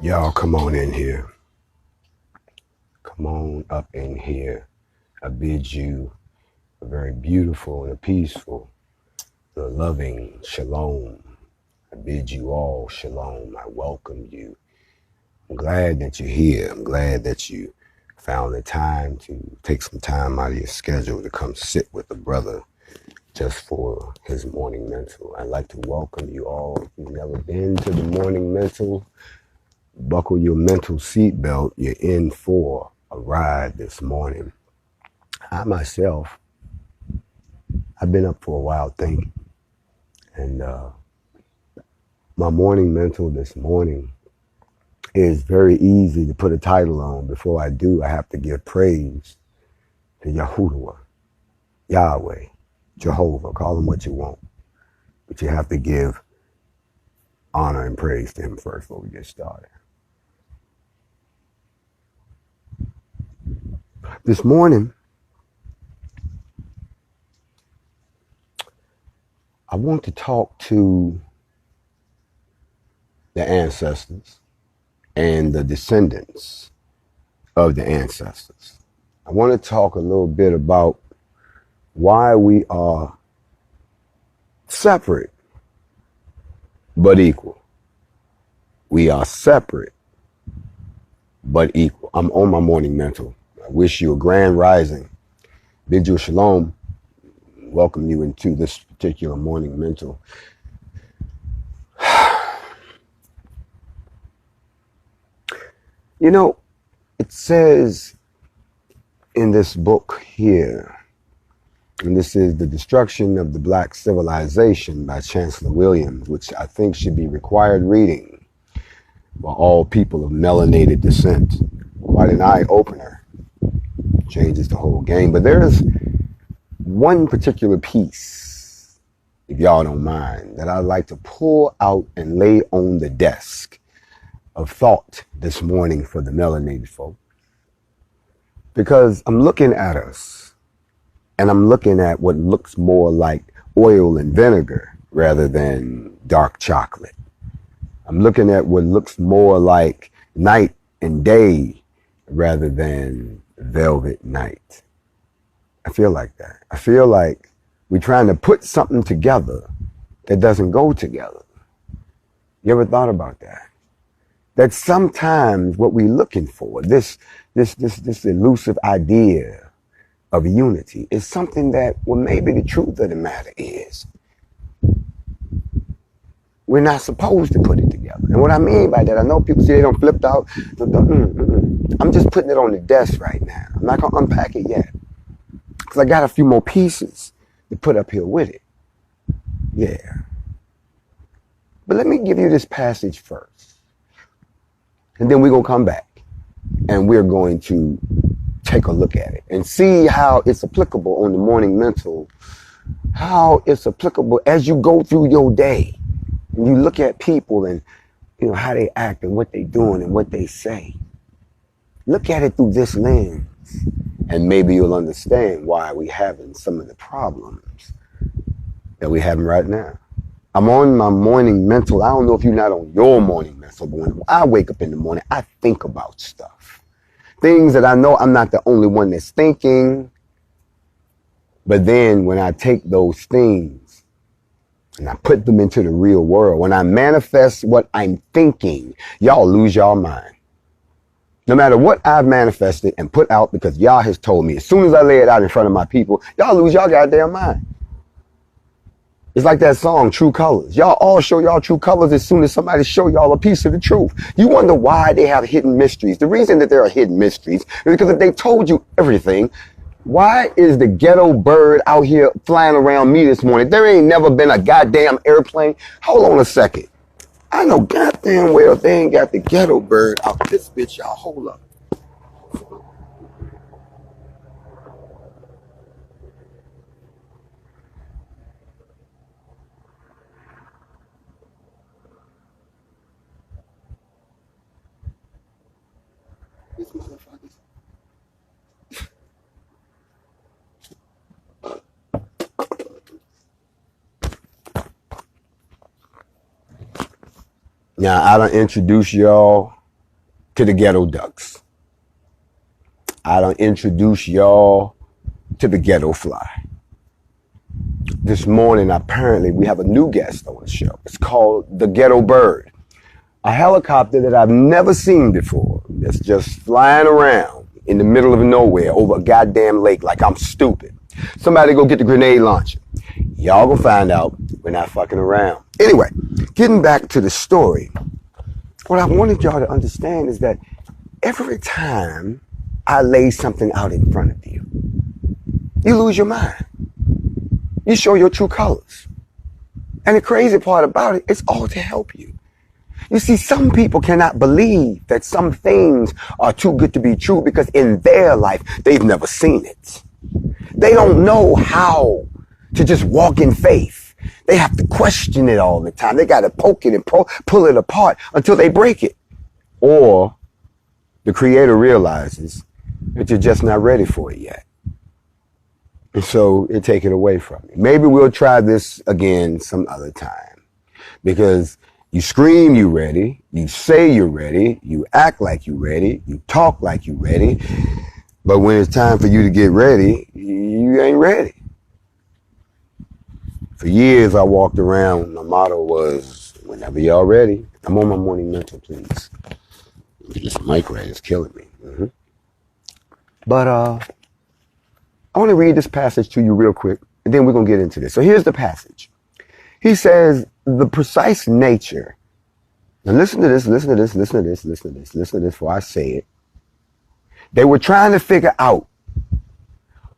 Y'all come on in here. Come on up in here. I bid you a very beautiful and a peaceful, a loving shalom. I bid you all shalom. I welcome you. I'm glad that you're here. I'm glad that you found the time to take some time out of your schedule to come sit with a brother just for his morning mental. I'd like to welcome you all. If you've never been to the morning mental, buckle your mental seatbelt. You're in for a ride this morning. I myself, I've been up for a while thinking, and my morning mental this morning is very easy to put a title on. Before I do, I have to give praise to Yahuwah, Yahweh, Jehovah, call him what you want, but you have to give honor and praise to him first before we get started. This morning, I want to talk to the ancestors and the descendants of the ancestors. I want to talk a little bit about why we are separate but equal. We are separate but equal. I'm on my morning mental. I wish you a grand rising. Bid you a shalom. Welcome you into this particular morning mental. You know, it says in this book here, and this is The Destruction of the Black Civilization by Chancellor Williams, which I think should be required reading by all people of melanated descent. Quite an eye-opener. Changes the whole game. But there's one particular piece, if y'all don't mind, that I'd like to pull out and lay on the desk of thought this morning for the melanated folk. Because I'm looking at us, and I'm looking at what looks more like oil and vinegar rather than dark chocolate. I'm looking at what looks more like night and day rather than velvet night. I feel like that. I feel like we're trying to put something together that doesn't go together. You ever thought about that? That sometimes what we're looking for, this elusive idea of unity, is something that, well, maybe the truth of the matter is we're not supposed to put it together. And what I mean by that, I know people say they don't flipped out. I'm just putting it on the desk right now. I'm not going to unpack it yet, because I got a few more pieces to put up here with it. Yeah. But let me give you this passage first. And then we're going to come back and we're going to take a look at it and see how it's applicable on the morning mental, how it's applicable as you go through your day and you look at people and, you know, how they act and what they doing and what they say. Look at it through this lens, and maybe you'll understand why we're having some of the problems that we're having right now. I'm on my morning mental. I don't know if you're not on your morning mental, but when I wake up in the morning, I think about stuff. Things that I know I'm not the only one that's thinking. But then when I take those things and I put them into the real world, when I manifest what I'm thinking, y'all lose y'all mind. No matter what I've manifested and put out, because y'all has told me, as soon as I lay it out in front of my people, y'all lose y'all goddamn mind. It's like that song, True Colors. Y'all all show y'all true colors as soon as somebody show y'all a piece of the truth. You wonder why they have hidden mysteries. The reason that there are hidden mysteries is because if they told you everything, why is the ghetto bird out here flying around me this morning? There ain't never been a goddamn airplane. Hold on a second. I know goddamn well they ain't got the ghetto bird out this bitch, y'all. Hold up. This motherfucker. Now, I done introduce y'all to the Ghetto Ducks. I don't introduce y'all to the Ghetto Fly. This morning, apparently, we have a new guest on the show. It's called the Ghetto Bird, a helicopter that I've never seen before. That's just flying around in the middle of nowhere over a goddamn lake like I'm stupid. Somebody go get the grenade launcher. Y'all gonna find out we're not fucking around. Anyway, getting back to the story, what I wanted y'all to understand is that every time I lay something out in front of you, you lose your mind. You show your true colors. And the crazy part about it, it's all to help you. You see, some people cannot believe that some things are too good to be true because in their life, they've never seen it. They don't know how to just walk in faith. They have to question it all the time. They got to poke it and pull it apart until they break it. Or the Creator realizes that you're just not ready for it yet. And so it take it away from you. Maybe we'll try this again some other time. Because you scream you ready, you say you're ready, you act like you're ready, you talk like you're ready. But when it's time for you to get ready, you ain't ready. For years I walked around, my motto was, whenever y'all ready. I'm on my morning mental, please. This mic right is killing me. Mm-hmm. But I want to read this passage to you real quick, and then we're going to get into this. So here's the passage. He says, the precise nature. Now listen to this, listen to this, listen to this, listen to this, listen to this before I say it. They were trying to figure out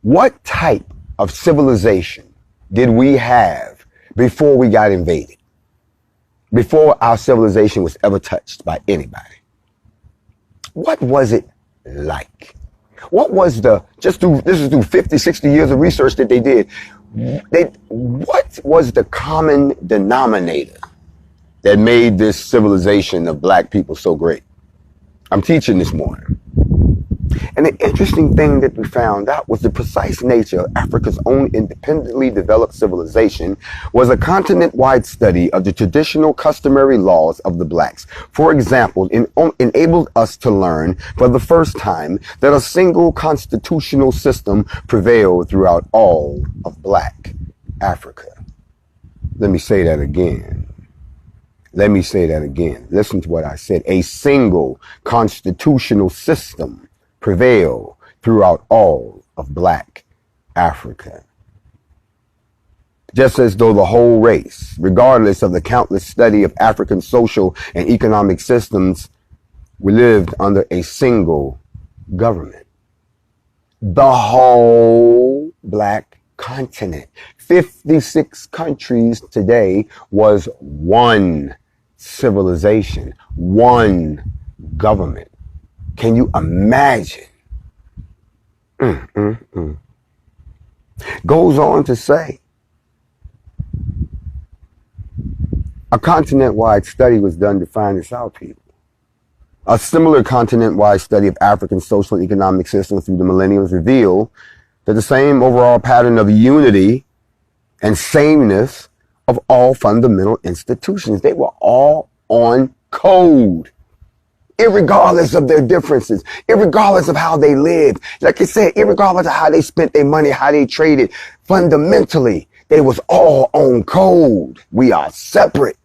what type of civilization did we have before we got invaded, before our civilization was ever touched by anybody. What was it like? What was this is through 50, 60 years of research that they did. What was the common denominator that made this civilization of black people so great? I'm teaching this morning. And the interesting thing that we found out was the precise nature of Africa's own independently developed civilization was a continent-wide study of the traditional customary laws of the blacks. For example, enabled us to learn for the first time that a single constitutional system prevailed throughout all of black Africa. Let me say that again. Let me say that again. Listen to what I said. A single constitutional system prevail throughout all of black Africa. Just as though the whole race, regardless of the countless study of African social and economic systems, we lived under a single government. The whole black continent, 56 countries today, was one civilization, one government. Can you imagine? Goes on to say, a continent-wide study was done to find this out, people. A similar continent-wide study of African social and economic systems through the millenniums revealed that the same overall pattern of unity and sameness of all fundamental institutions. They were all on code. Irregardless of their differences, irregardless of how they lived, like I said, irregardless of how they spent their money, how they traded, fundamentally, they was all on code. We are separate,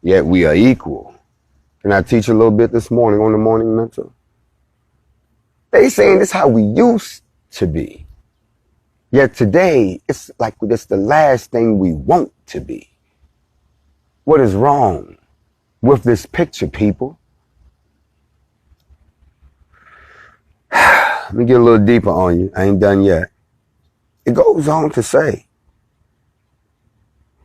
yet we are equal. Can I teach a little bit this morning on the morning mental? They saying this is how we used to be. Yet today, it's like it's the last thing we want to be. What is wrong with this picture, people? Let me get a little deeper on you. I ain't done yet. It goes on to say,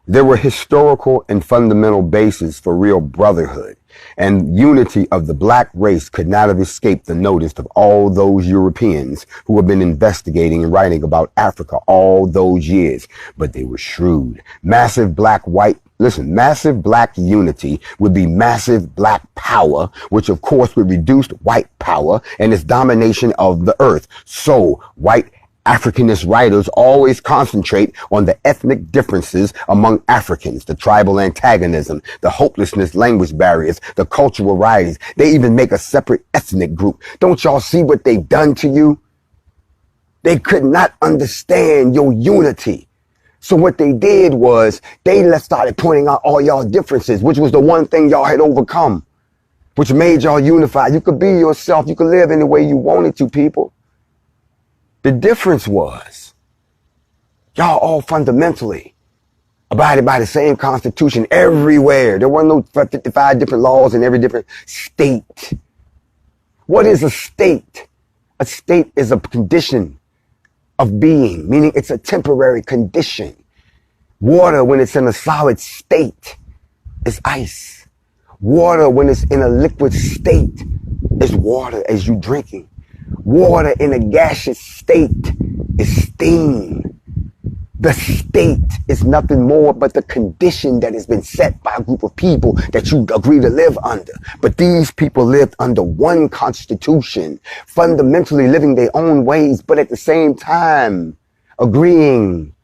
there were historical and fundamental bases for real brotherhood, and unity of the black race could not have escaped the notice of all those Europeans who have been investigating and writing about Africa all those years. But they were shrewd. Massive black unity would be massive black power, which of course would reduce white power and its domination of the earth. So white Africanist writers always concentrate on the ethnic differences among Africans, the tribal antagonism, the hopelessness, language barriers, the cultural riots. They even make a separate ethnic group. Don't y'all see what they've done to you? They could not understand your unity. So what they did was they started pointing out all y'all differences, which was the one thing y'all had overcome, which made y'all unified. You could be yourself. You could live any way you wanted to, people. The difference was y'all all fundamentally abided by the same constitution everywhere. There were no 55 different laws in every different state. What is a state? A state is a condition of being, meaning it's a temporary condition. Water, when it's in a solid state, is ice. Water, when it's in a liquid state, is water as you drinking. Water in a gaseous state is steam. The state is nothing more but the condition that has been set by a group of people that you agree to live under. But these people lived under one constitution, fundamentally living their own ways, but at the same time agreeing,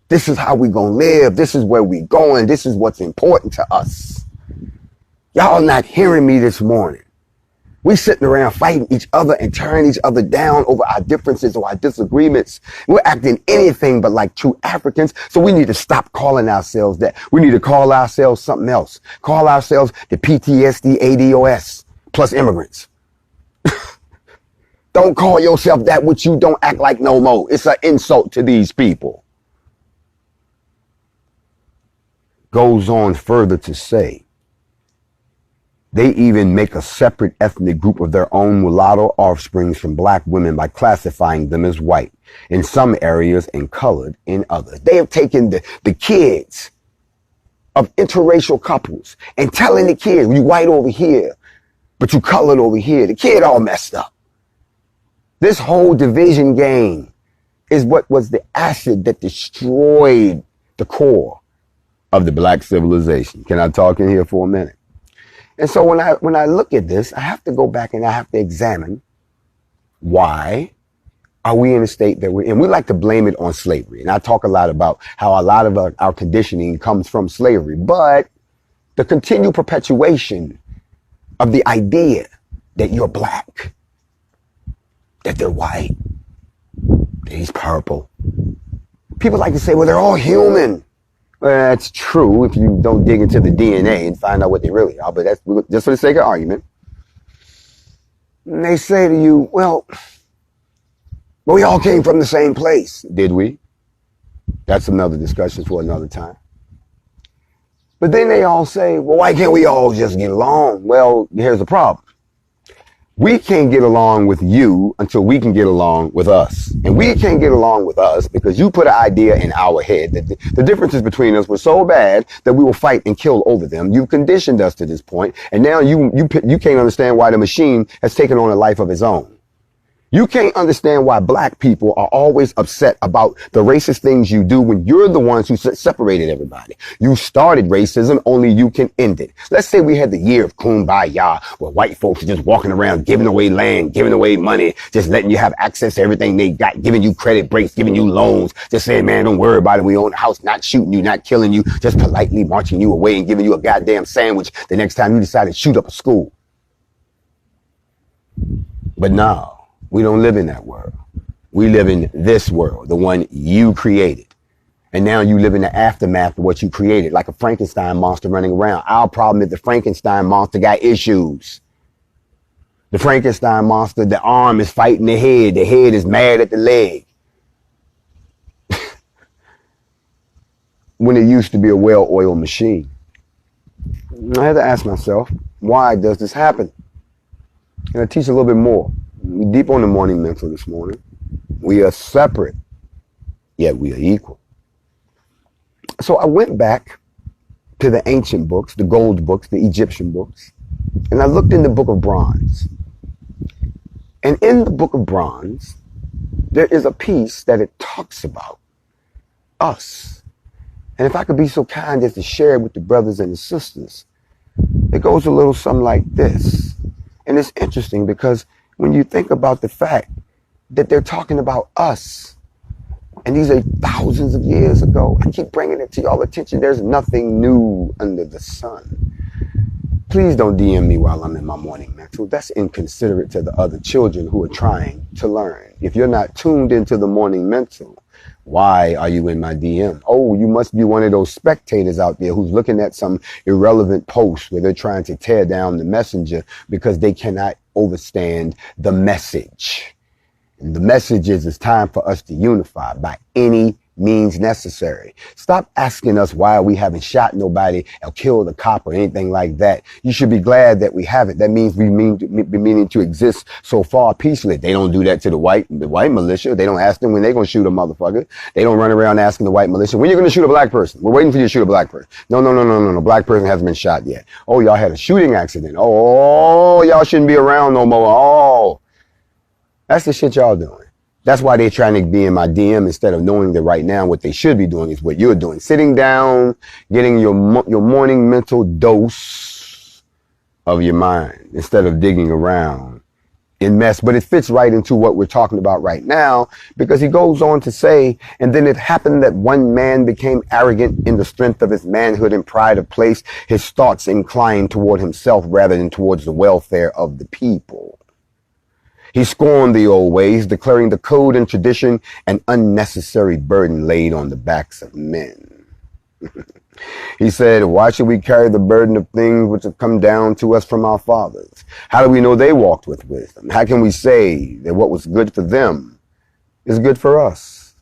this is how we gonna live, this is where we going, this is what's important to us. Y'all not hearing me this morning. We sitting around fighting each other and tearing each other down over our differences or our disagreements. We're acting anything but like true Africans. So we need to stop calling ourselves that. We need to call ourselves something else. Call ourselves the PTSD ADOS plus immigrants. Don't call yourself that which you don't act like no more. It's an insult to these people. Goes on further to say, they even make a separate ethnic group of their own mulatto offsprings from black women by classifying them as white in some areas and colored in others. They have taken the kids of interracial couples and telling the kids, you white over here, but you colored over here. The kid all messed up. This whole division game is what was the acid that destroyed the core of the black civilization. Can I talk in here for a minute? And so when I look at this, I have to go back and I have to examine why are we in the state that we're in. We like to blame it on slavery. And I talk a lot about how a lot of our conditioning comes from slavery. But the continued perpetuation of the idea that you're black, that they're white, that he's purple. People like to say, well, they're all human. Well, that's true if you don't dig into the DNA and find out what they really are, but that's just for the sake of argument. And they say to you, well, we all came from the same place. Did we? That's another discussion for another time. But then they all say, well, why can't we all just get along? Well, here's the problem. We can't get along with you until we can get along with us. And we can't get along with us because you put an idea in our head that the differences between us were so bad that we will fight and kill over them. You've conditioned us to this point, and now you can't understand why the machine has taken on a life of its own. You can't understand why black people are always upset about the racist things you do when you're the ones who separated everybody. You started racism, only you can end it. Let's say we had the year of Kumbaya, where white folks are just walking around giving away land, giving away money, just letting you have access to everything they got, giving you credit breaks, giving you loans, just saying, man, don't worry about it. We own a house, not shooting you, not killing you, just politely marching you away and giving you a goddamn sandwich the next time you decide to shoot up a school. But no. We don't live in that world. We live in this world, the one you created. And now you live in the aftermath of what you created, like a Frankenstein monster running around. Our problem is the Frankenstein monster got issues. The Frankenstein monster, the arm is fighting the head is mad at the leg. When it used to be a well-oiled machine. I had to ask myself, why does this happen? And I teach a little bit more. We deep on the morning mental this morning. We are separate, yet we are equal. So I went back to the ancient books, the gold books, the Egyptian books, and I looked in the Book of Bronze. And in the Book of Bronze, there is a piece that it talks about us. And if I could be so kind as to share it with the brothers and the sisters, it goes a little something like this. And it's interesting because when you think about the fact that they're talking about us, And these are thousands of years ago. I keep bringing it to y'all attention. There's nothing new under the sun. Please don't DM me while I'm in my morning mental. That's inconsiderate to the other children who are trying to learn. If you're not tuned into the morning mental, why are you in my DM? Oh, you must be one of those spectators out there who's looking at some irrelevant post where they're trying to tear down the messenger because they cannot understand the message. And the message is it's time for us to unify by any means necessary. Stop asking us why we haven't shot nobody or killed a cop or anything like that. You should be glad that we haven't. That means we be meaning to exist so far peacefully. They don't do that to the white militia. They don't ask them when they're going to shoot a motherfucker. They don't run around asking the white militia, when you're going to shoot a black person? We're waiting for you to shoot a black person. No. Black person hasn't been shot yet. Oh, y'all had a shooting accident. Oh, y'all shouldn't be around no more. Oh, that's the shit y'all doing. That's why they're trying to be in my DM instead of knowing that right now what they should be doing is what you're doing. Sitting down, getting your morning mental dose of your mind instead of digging around in mess. But it fits right into what we're talking about right now, because he goes on to say, and then it happened that one man became arrogant in the strength of his manhood and pride of place. His thoughts inclined toward himself rather than towards the welfare of the people. He scorned the old ways, declaring the code and tradition an unnecessary burden laid on the backs of men. He said, why should we carry the burden of things which have come down to us from our fathers? How do we know they walked with wisdom? How can we say that what was good for them is good for us?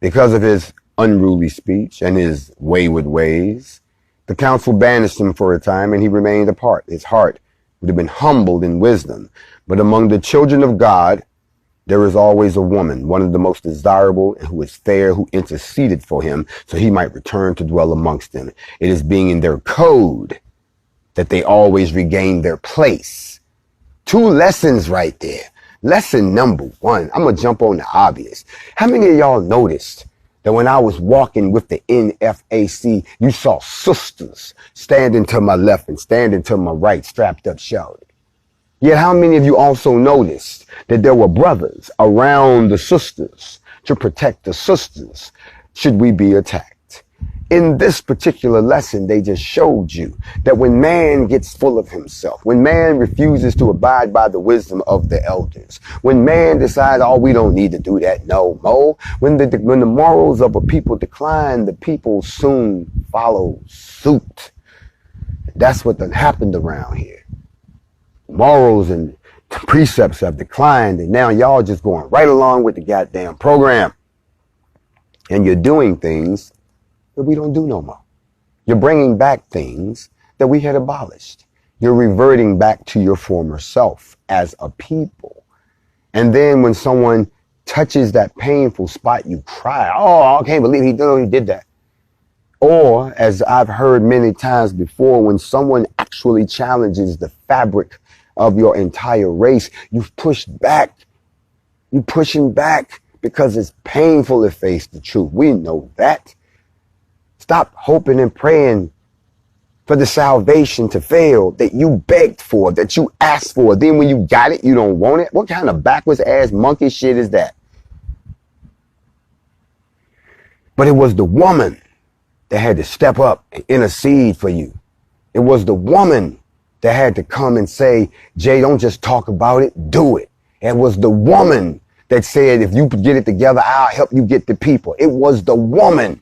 Because of his unruly speech and his wayward ways, the council banished him for a time, and he remained apart. His heart would have been humbled in wisdom. But among the children of God, there is always a woman, one of the most desirable, and who is fair, who interceded for him so he might return to dwell amongst them. It is being in their code that they always regain their place. 2 lessons right there. Lesson number 1, I'm going to jump on the obvious. How many of y'all noticed that when I was walking with the NFAC, you saw sisters standing to my left and standing to my right, strapped up shouting? Yet how many of you also noticed that there were brothers around the sisters to protect the sisters should we be attacked? In this particular lesson, they just showed you that when man gets full of himself, when man refuses to abide by the wisdom of the elders, when man decides, oh, we don't need to do that no more, when the morals of a people decline, the people soon follow suit. That's what done happened around here. Morals and precepts have declined, and now y'all just going right along with the goddamn program. And you're doing things that we don't do no more. You're bringing back things that we had abolished. You're reverting back to your former self as a people. And then when someone touches that painful spot, you cry, oh, I can't believe he did that. Or, as I've heard many times before, when someone actually challenges the fabric of your entire race, you've pushed back. You're pushing back because it's painful to face the truth. We know that. Stop hoping and praying for the salvation to fail that you begged for, that you asked for. Then when you got it, you don't want it. What kind of backwards ass monkey shit is that? But it was the woman that had to step up and intercede for you. It was the woman that had to come and say, Jay, don't just talk about it, do it. It was the woman that said, if you get it together, I'll help you get the people. It was the woman.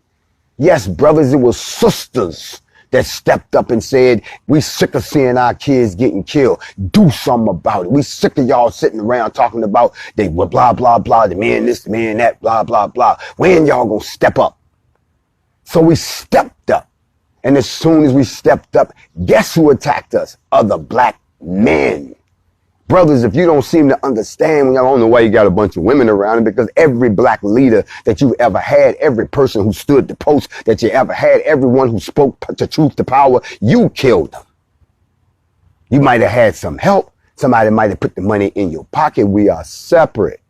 Yes, brothers, it was sisters that stepped up and said, we sick of seeing our kids getting killed. Do something about it. We sick of y'all sitting around talking about they were blah, blah, blah, the man this, the man that, blah, blah, blah. When y'all gonna step up? So we stepped up. And as soon as we stepped up, guess who attacked us? Other black men. Brothers, if you don't seem to understand, I don't know why you got a bunch of women around it, because every black leader that you've ever had, every person who stood the post that you ever had, everyone who spoke the truth to power, you killed them. You might have had some help. Somebody might have put the money in your pocket. We are separate,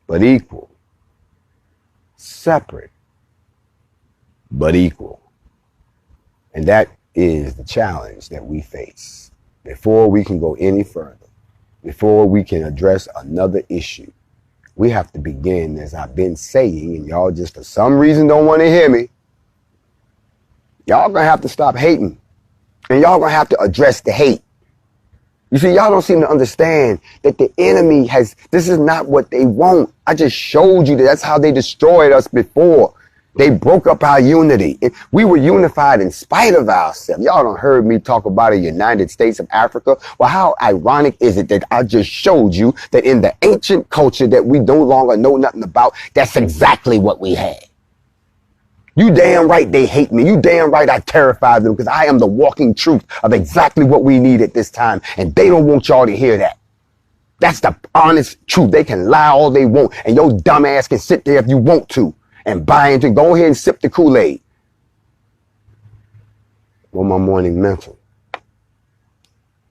but equal. Separate, but equal. And that is the challenge that we face. Before we can go any further, before we can address another issue, we have to begin, as I've been saying, and y'all just for some reason don't want to hear me. Y'all gonna have to stop hating. And y'all gonna have to address the hate. You see, y'all don't seem to understand that the enemy this is not what they want. I just showed you that that's how they destroyed us before. They broke up our unity. We were unified in spite of ourselves. Y'all don't heard me talk about a United States of Africa. Well, how ironic is it that I just showed you that in the ancient culture that we no longer know nothing about, that's exactly what we had. You damn right they hate me. You damn right I terrified them because I am the walking truth of exactly what we need at this time. And they don't want y'all to hear that. That's the honest truth. They can lie all they want. And your dumb ass can sit there if you want to and buy into. Go ahead and sip the Kool-Aid. Well, my morning mental.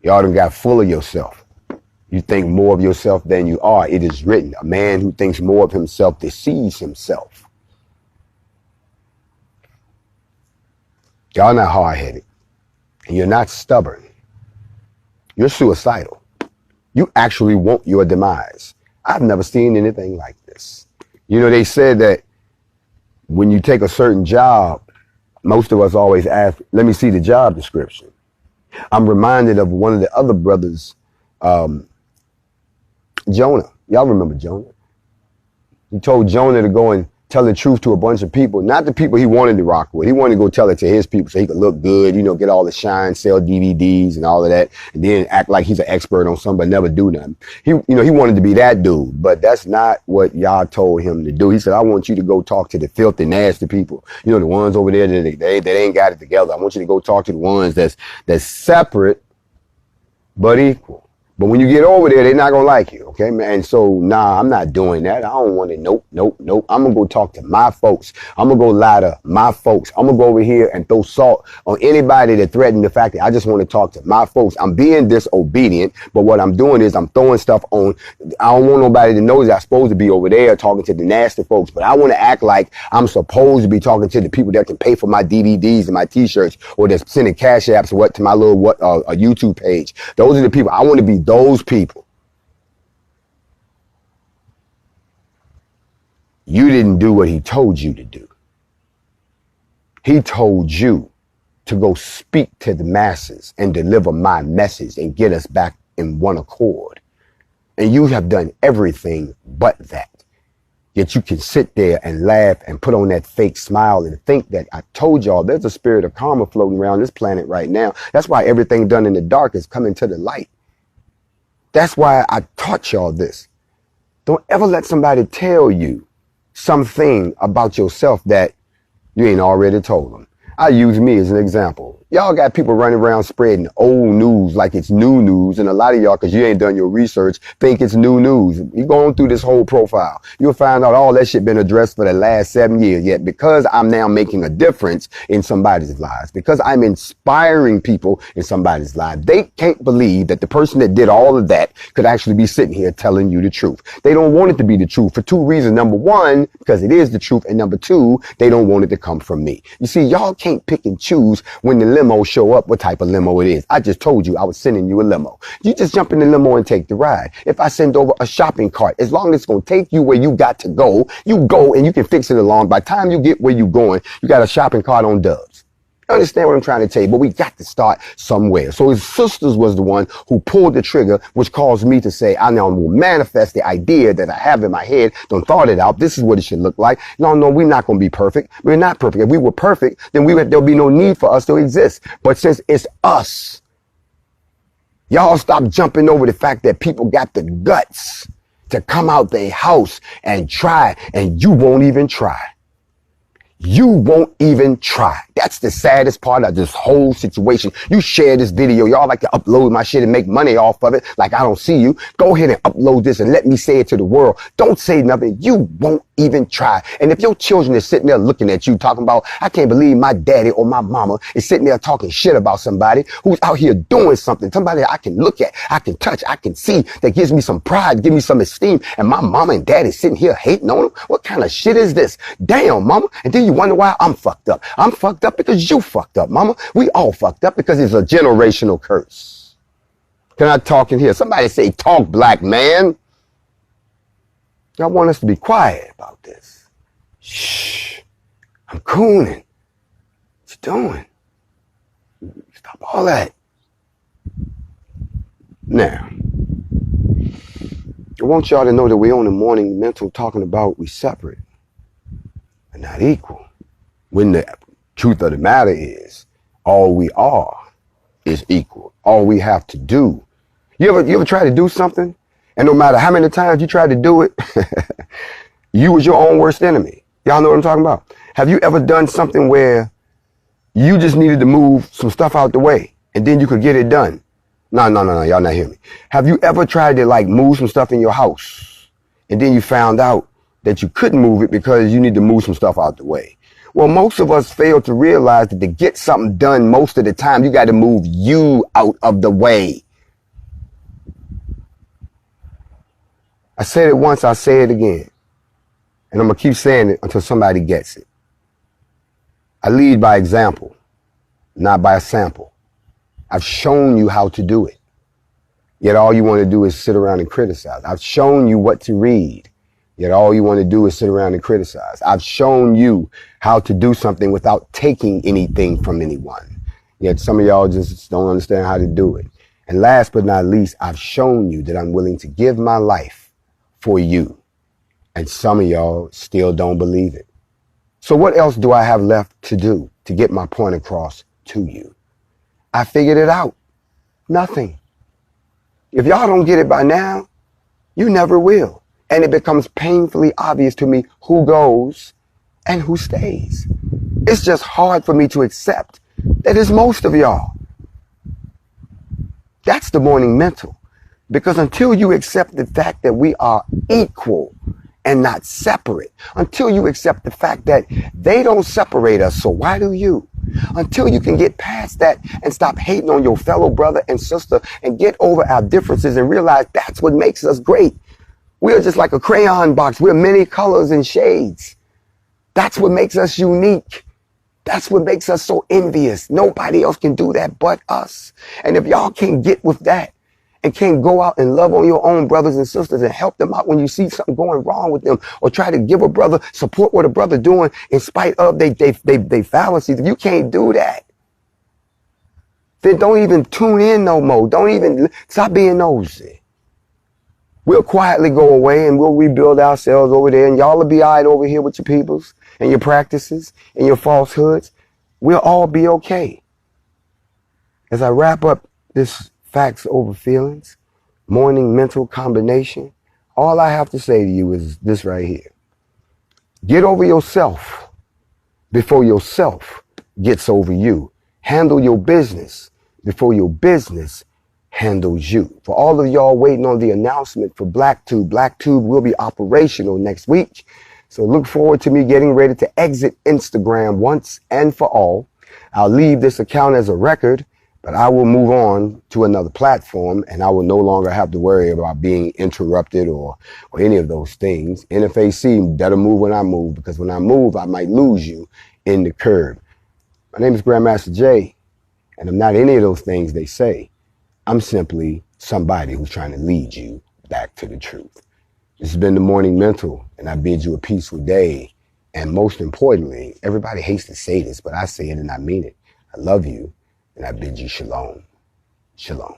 Y'all done got full of yourself. You think more of yourself than you are. It is written, a man who thinks more of himself deceives himself. Y'all not hard-headed. And you're not stubborn. You're suicidal. You actually want your demise. I've never seen anything like this. You know, they said that when you take a certain job, most of us always ask, let me see the job description. I'm reminded of one of the other brothers, Jonah. Y'all remember Jonah? He told Jonah to go and tell the truth to a bunch of people, not the people he wanted to rock with. He wanted to go tell it to his people so he could look good, you know, get all the shine, sell DVDs and all of that, and then act like he's an expert on something but never do nothing. He wanted to be that dude, but that's not what Yah told him to do. He said, I want you to go talk to the filthy, nasty people. You know, the ones over there that ain't got it together. I want you to go talk to the ones that's separate but equal. But when you get over there, they're not going to like you, okay, man? And so, nah, I'm not doing that. I don't want to, nope. I'm going to go talk to my folks. I'm going to go lie to my folks. I'm going to go over here and throw salt on anybody that threatened the fact that I just want to talk to my folks. I'm being disobedient, but what I'm doing is I'm throwing stuff on. I don't want nobody to know that I'm supposed to be over there talking to the nasty folks, but I want to act like I'm supposed to be talking to the people that can pay for my DVDs and my t-shirts or that's sending cash apps to my little a YouTube page. Those are the people. I want to be those people. You didn't do what he told you to do. He told you to go speak to the masses and deliver my message and get us back in one accord. And you have done everything but that. Yet you can sit there and laugh and put on that fake smile and think that I told y'all there's a spirit of karma floating around this planet right now. That's why everything done in the dark is coming to the light. That's why I taught y'all this. Don't ever let somebody tell you something about yourself that you ain't already told them. I use me as an example. Y'all got people running around spreading old news like it's new news. And a lot of y'all, because you ain't done your research, think it's new news. You going through this whole profile. You'll find out all that shit been addressed for the last 7 years. Yet because I'm now making a difference in somebody's lives, because I'm inspiring people in somebody's life, they can't believe that the person that did all of that could actually be sitting here telling you the truth. They don't want it to be the truth for two reasons. Number one, because it is the truth. And number two, they don't want it to come from me. You see, y'all can't pick and choose when the limo show up what type of limo it is. I just told you I was sending you a limo. You just jump in the limo and take the ride. If I send over a shopping cart, as long as it's going to take you where you got to go, you go and you can fix it along. By the time you get where you're going, you got a shopping cart on dubs. You understand what I'm trying to tell you? But we got to start somewhere. So his sisters was the one who pulled the trigger, which caused me to say, I now will manifest the idea that I have in my head. Don't thought it out. This is what it should look like. No, we're not going to be perfect. We're not perfect. If we were perfect, then there'll be no need for us to exist. But since it's us, y'all stop jumping over the fact that people got the guts to come out their house and try, and you won't even try. You won't even try. That's the saddest part of this whole situation. You share this video. Y'all like to upload my shit and make money off of it like I don't see you. Go ahead and upload this and let me say it to the world. Don't say nothing. You won't even try. And if your children is sitting there looking at you talking about, I can't believe my daddy or my mama is sitting there talking shit about somebody who's out here doing something, somebody I can look at, I can touch, I can see, that gives me some pride, give me some esteem, and my mama and daddy sitting here hating on them. What kind of shit is this? Damn, mama. And then you wonder why I'm fucked up. I'm fucked up because you fucked up, mama. We all fucked up because it's a generational curse. Can I talk in here? Somebody say, talk, black man. Y'all want us to be quiet about this. Shh. I'm cooning. What you doing? Stop all that. Now, I want y'all to know that we're on the morning mental talking about we separate and not equal. When the truth of the matter is, all we are is equal. All we have to do. You ever try to do something, and no matter how many times you try to do it, you was your own worst enemy. Y'all know what I'm talking about? Have you ever done something where you just needed to move some stuff out the way, and then you could get it done? No, y'all not hearing me. Have you ever tried to like move some stuff in your house, and then you found out that you couldn't move it because you need to move some stuff out the way? Well, most of us fail to realize that to get something done most of the time, you got to move you out of the way. I said it once, I'll say it again. And I'm going to keep saying it until somebody gets it. I lead by example, not by a sample. I've shown you how to do it. Yet all you want to do is sit around and criticize. I've shown you what to read. Yet all you want to do is sit around and criticize. I've shown you how to do something without taking anything from anyone. Yet some of y'all just don't understand how to do it. And last but not least, I've shown you that I'm willing to give my life for you. And some of y'all still don't believe it. So what else do I have left to do to get my point across to you? I figured it out. Nothing. If y'all don't get it by now, you never will. And it becomes painfully obvious to me who goes and who stays. It's just hard for me to accept that it's most of y'all. That's the morning mental. Because until you accept the fact that we are equal and not separate, until you accept the fact that they don't separate us, so why do you? Until you can get past that and stop hating on your fellow brother and sister and get over our differences and realize that's what makes us great. We're just like a crayon box. We're many colors and shades. That's what makes us unique. That's what makes us so envious. Nobody else can do that but us. And if y'all can't get with that and can't go out and love on your own brothers and sisters and help them out when you see something going wrong with them, or try to give a brother, support what a brother doing in spite of they fallacies, if you can't do that, then don't even tune in no more. Don't even stop being nosy. We'll quietly go away and we'll rebuild ourselves over there, and y'all will be all right over here with your peoples and your practices and your falsehoods. We'll all be okay. As I wrap up this facts over feelings, morning mental combination, all I have to say to you is this right here. Get over yourself before yourself gets over you. Handle your business before your business handles you. For all of y'all waiting on the announcement for BlackTube will be operational next week. So look forward to me getting ready to exit Instagram once and for all. I'll leave this account as a record, but I will move on to another platform, and I will no longer have to worry about being interrupted or any of those things. NFAC better move when I move, because when I move, I might lose you in the curb. My name is Grandmaster Jay, and I'm not any of those things they say. I'm simply somebody who's trying to lead you back to the truth. This has been the Morning Mental, and I bid you a peaceful day. And most importantly, everybody hates to say this, but I say it and I mean it. I love you, and I bid you shalom. Shalom.